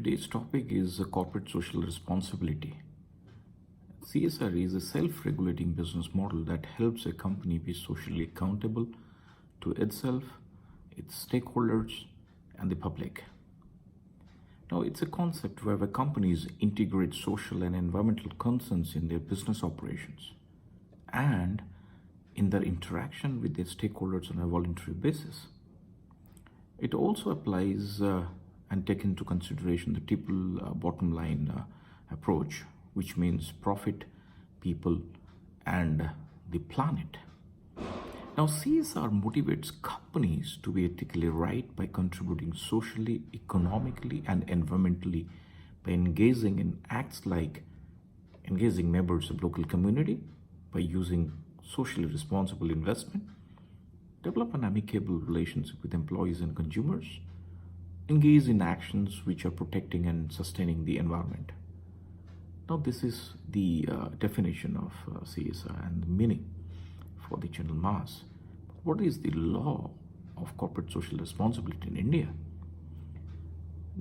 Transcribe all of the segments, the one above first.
Today's topic is corporate social responsibility. CSR is a self-regulating business model that helps a company be socially accountable to itself, its stakeholders, and the public. Now, it's a concept where companies integrate social and environmental concerns in their business operations and in their interaction with their stakeholders on a voluntary basis. It also applies and take into consideration the triple bottom line approach, which means profit, people, and the planet. Now, CSR motivates companies to be ethically right by contributing socially, economically, and environmentally by engaging in acts like engaging members of local community, by using socially responsible investment, develop an amicable relationship with employees and consumers, engage in actions which are protecting and sustaining the environment. Now, this is the definition of CSR and the meaning for the general mass. What is the law of corporate social responsibility in India?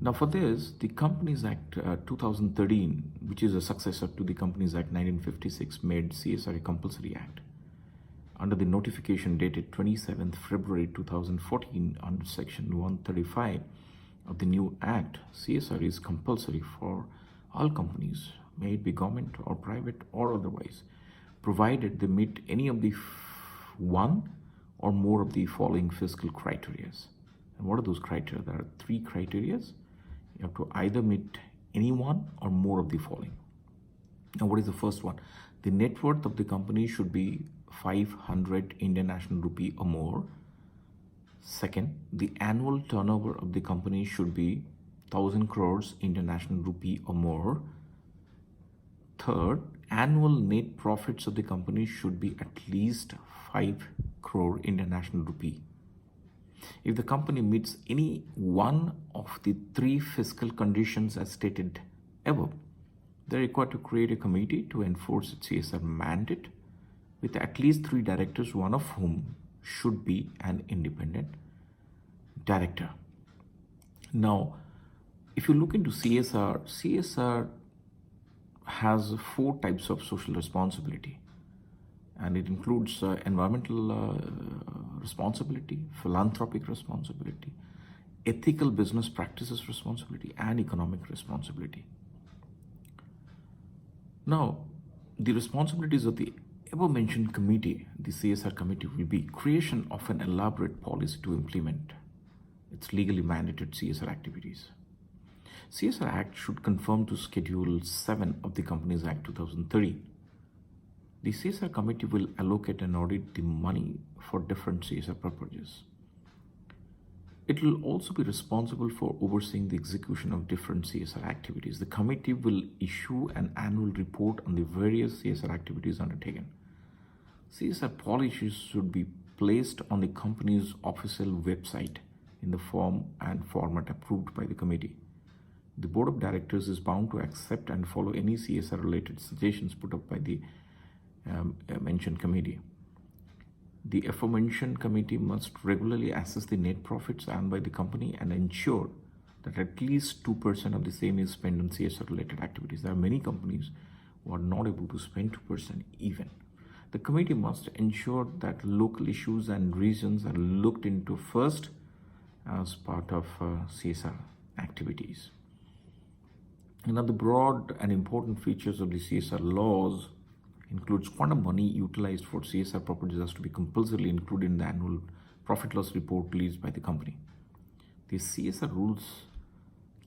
Now, for this, the Companies Act 2013, which is a successor to the Companies Act 1956, made CSR a compulsory act. Under the notification dated 27th February 2014, under Section 135 of the new Act, CSR is compulsory for all companies, may it be government or private or otherwise, provided they meet any of the one or more of the following fiscal criteria. And what are those criteria? There are three criteria. You have to either meet any one or more of the following. Now, what is the first one? The net worth of the company should be 500 Indian National Rupee or more. Second, the annual turnover of the company should be 1,000 crores Indian National Rupee or more. Third, annual net profits of the company should be at least 5 crore Indian National Rupee. If the company meets any one of the three fiscal conditions as stated above, they're required to create a committee to enforce its CSR mandate with at least 3 directors, one of whom should be an independent director. Now, if you look into CSR has 4 types of social responsibility, and it includes environmental responsibility, philanthropic responsibility, ethical business practices responsibility, and economic responsibility. Now, the responsibilities of the above-mentioned committee, the CSR committee, will be creation of an elaborate policy to implement its legally mandated CSR activities. CSR Act should conform to Schedule 7 of the Companies Act 2013. The CSR committee will allocate and audit the money for different CSR purposes. It will also be responsible for overseeing the execution of different CSR activities. The committee will issue an annual report on the various CSR activities undertaken. CSR policies should be placed on the company's official website in the form and format approved by the committee. The board of directors is bound to accept and follow any CSR related suggestions put up by the mentioned committee. The aforementioned committee must regularly assess the net profits earned by the company and ensure that at least 2% of the same is spent on CSR related activities. There are many companies who are not able to spend 2% even. The committee must ensure that local issues and regions are looked into first as part of CSR activities. Another broad and important features of the CSR laws includes quantum money utilized for CSR purposes has to be compulsorily included in the annual profit loss report released by the company. The CSR rules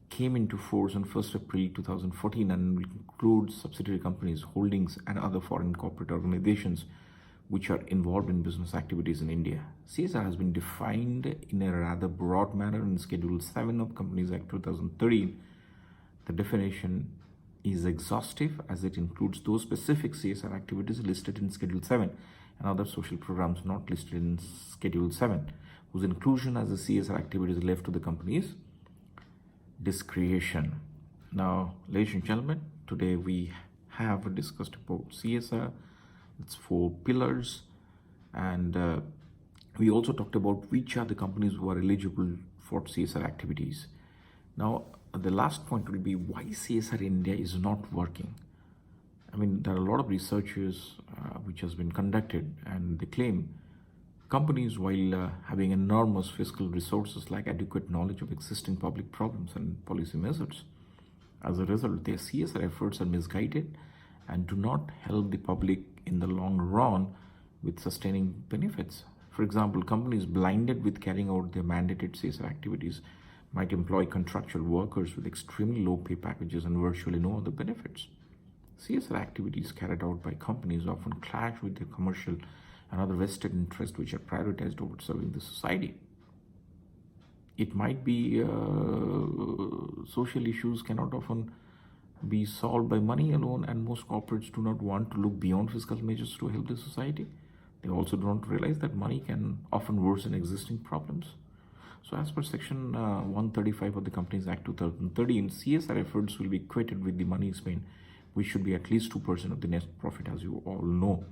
came into force on 1st April 2014 and will include subsidiary companies, holdings, and other foreign corporate organizations which are involved in business activities in India. CSR has been defined in a rather broad manner in Schedule 7 of Companies Act 2013. The definition is exhaustive as it includes those specific CSR activities listed in Schedule 7 and other social programs not listed in Schedule 7, whose inclusion as a CSR activity is left to the company's discretion. Now, ladies and gentlemen, today we have discussed about CSR, its 4 pillars, and we also talked about which are the companies who are eligible for CSR activities. Now, The last point will be why CSR in India is not working. I mean, there are a lot of researches which has been conducted, and they claim companies, while having enormous fiscal resources, lack adequate knowledge of existing public problems and policy measures. As a result, their CSR efforts are misguided and do not help the public in the long run with sustaining benefits. For example, companies blinded with carrying out their mandated CSR activities might employ contractual workers with extremely low pay packages and virtually no other benefits. CSR activities carried out by companies often clash with their commercial and other vested interests which are prioritized over serving the society. It might be social issues cannot often be solved by money alone, and most corporates do not want to look beyond fiscal measures to help the society. They also don't realize that money can often worsen existing problems. So as per section 135 of the Companies Act 2013, CSR efforts will be equated with the money spent, which should be at least 2% of the net profit, as you all know.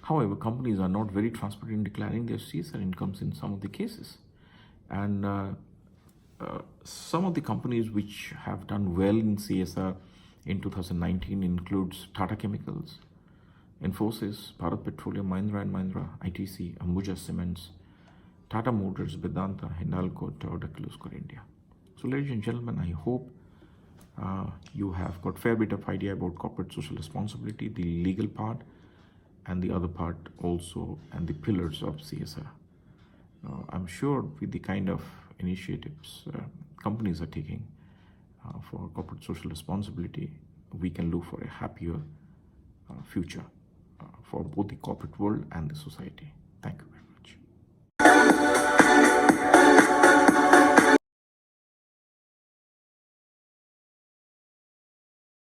However, companies are not very transparent in declaring their CSR incomes in some of the cases. And some of the companies which have done well in CSR in 2019 includes Tata Chemicals, Infosys, Bharat Petroleum, Mahindra and Mahindra, ITC, Ambuja Cements, Tata Motors, Vedanta, Hindalco, Toyota, Kirloskar India. So ladies and gentlemen, I hope you have got a fair bit of idea about corporate social responsibility, the legal part, and the other part also, and the pillars of CSR. I'm sure with the kind of initiatives companies are taking for corporate social responsibility, we can look for a happier future for both the corporate world and the society.